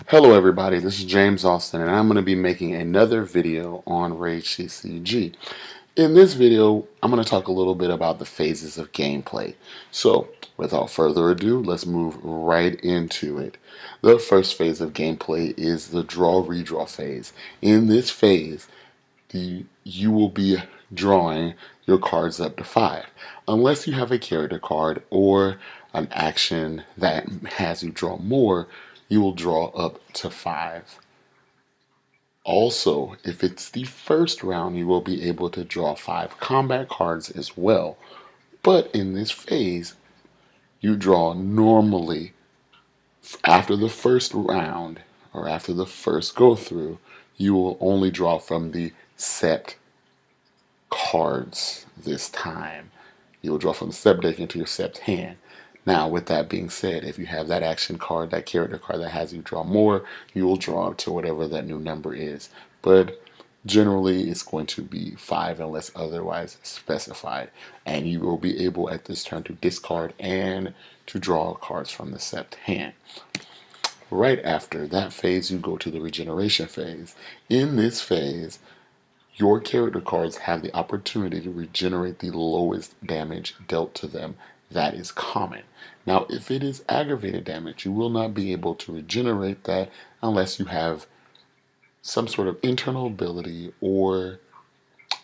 Hello everybody, this is James Austin and I'm going to be making another video on Rage CCG. In this video, I'm going to talk a little bit about the phases of gameplay. So, without further ado, let's move right into it. The first phase of gameplay is the draw-redraw phase. In this phase, you will be drawing your cards up to 5. Unless you have a character card or an action that has you draw more, you will draw up to 5. Also, if it's the first round, you will be able to draw 5 combat cards as well. But in this phase, you draw normally after the first round or after the first go through, you will only draw from the set cards this time. You will draw from the Sept deck into your Sept hand. Now, with that being said, if you have that action card, that character card that has you draw more, you will draw up to whatever that new number is. But generally, it's going to be 5 unless otherwise specified. And you will be able at this turn to discard and to draw cards from the Sept hand. Right after that phase, you go to the Regeneration phase. In this phase, your character cards have the opportunity to regenerate the lowest damage dealt to them. That is common. Now, if it is aggravated damage, you will not be able to regenerate that unless you have some sort of internal ability or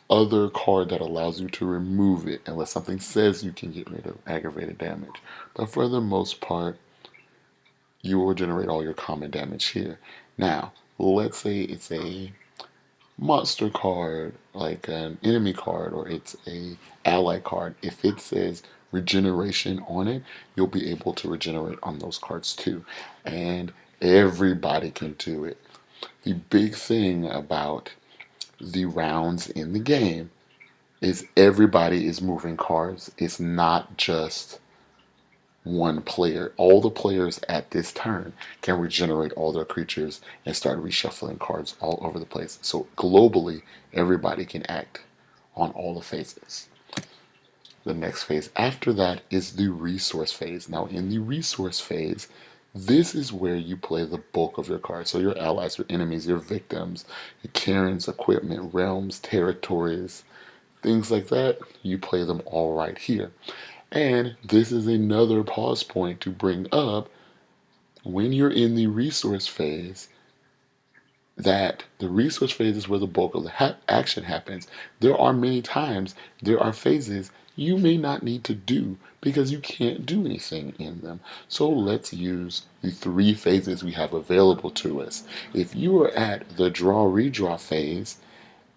other card that allows you to remove it, unless something says you can get rid of aggravated damage. But for the most part, you will generate all your common damage here. Now, let's say it's a monster card, like an enemy card, or it's a ally card. If it says regeneration on it, you'll be able to regenerate on those cards too. And everybody can do it. The big thing about the rounds in the game is everybody is moving cards. It's not just one player. All the players at this turn can regenerate all their creatures and start reshuffling cards all over the place. So globally, everybody can act on all the phases. The next phase after that is the resource phase. Now in the resource phase, this is where you play the bulk of your cards. So your allies, your enemies, your victims, your Karens, equipment, realms, territories, things like that, you play them all right here. And this is another pause point to bring up when you're in the resource phase, that the resource phase is where the bulk of the action happens. There are many times, there are phases you may not need to do because you can't do anything in them. So let's use the 3 phases we have available to us. If you are at the draw-redraw phase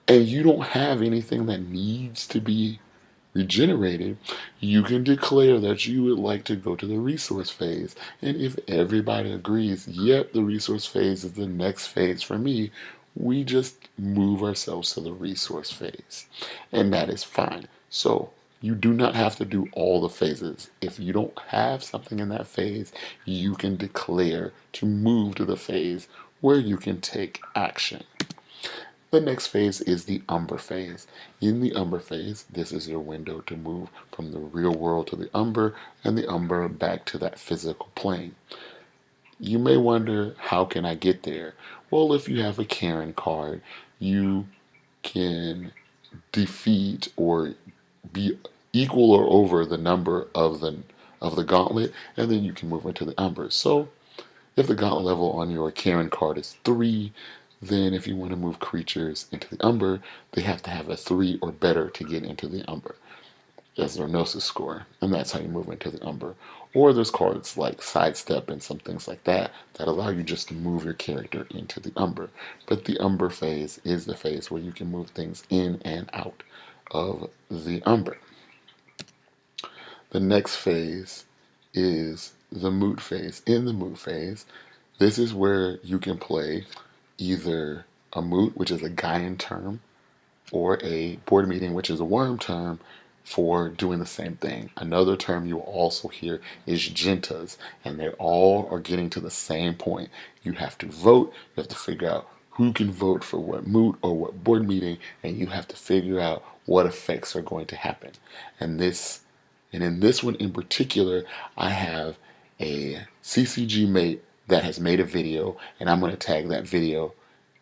and you don't have anything that needs to be regenerated, you can declare that you would like to go to the resource phase. And if everybody agrees, yep, the resource phase is the next phase for me, we just move ourselves to the resource phase. And that is fine. So you do not have to do all the phases. If you don't have something in that phase, you can declare to move to the phase where you can take action. The next phase is the Umbra phase. In the Umbra phase, this is your window to move from the real world to the Umbra, and the Umbra back to that physical plane. You may wonder, how can I get there? Well, if you have a Karen card, you can defeat or be equal or over the number of the gauntlet, and then you can move into the Umbra. So if the gauntlet level on your Karen card is 3, then if you want to move creatures into the Umbra, they have to have a 3 or better to get into the Umbra as their Gnosis score, and that's how you move into the Umbra. Or there's cards like Sidestep and some things like that that allow you just to move your character into the Umbra. But the Umbra phase is the phase where you can move things in and out of the Umbra. The next phase is the Moot phase. In the Moot phase, this is where you can play either a Moot, which is a Gaian term, or a board meeting, which is a worm term, for doing the same thing. Another term you will also hear is Gentas, and they all are getting to the same point. You have to vote, you have to figure out who can vote for what Moot or what board meeting, and you have to figure out what effects are going to happen. And in this one in particular, I have a CCG mate that has made a video, and I'm going to tag that video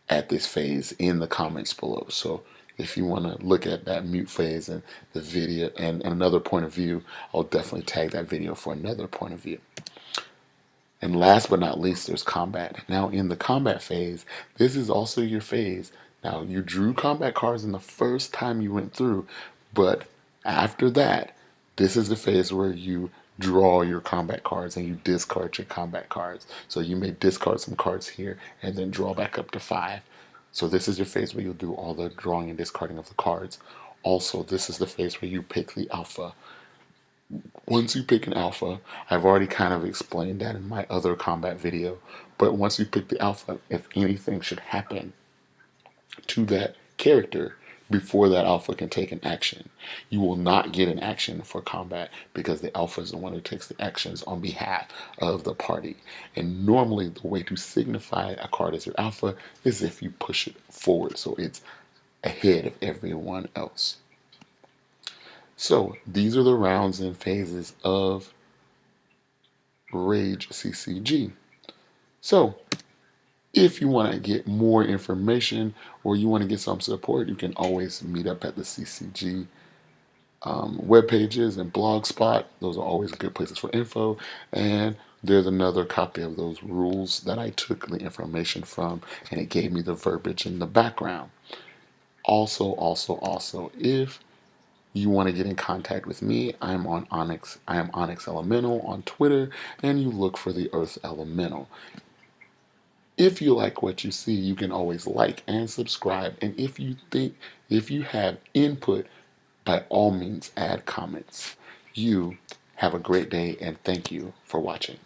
at this phase in the comments below. So if you want to look at that Moot phase and the video and another point of view, I'll definitely tag that video for another point of view. And last but not least, there's combat. Now in the combat phase, this is also your phase. Now you drew combat cards in the first time you went through, but after that, this is the phase where you draw your combat cards and you discard your combat cards. So you may discard some cards here and then draw back up to 5. So this is your phase where you'll do all the drawing and discarding of the cards. Also, this is the phase where you pick the alpha. Once you pick an alpha, I've already kind of explained that in my other combat video, but once you pick the alpha, if anything should happen to that character before that alpha can take an action, you will not get an action for combat because the alpha is the one who takes the actions on behalf of the party. And normally the way to signify a card as your alpha is if you push it forward so it's ahead of everyone else. So these are the rounds and phases of Rage CCG. So if you want to get more information or you want to get some support, you can always meet up at the CCG web pages and Blogspot. Those are always good places for info. And there's another copy of those rules that I took the information from, and it gave me the verbiage in the background. Also, if you want to get in contact with me, I am Onyx Elemental on Twitter, and you look for the Earth Elemental. If you like what you see, you can always like and subscribe. And if you have input, by all means add comments. You have a great day, and thank you for watching.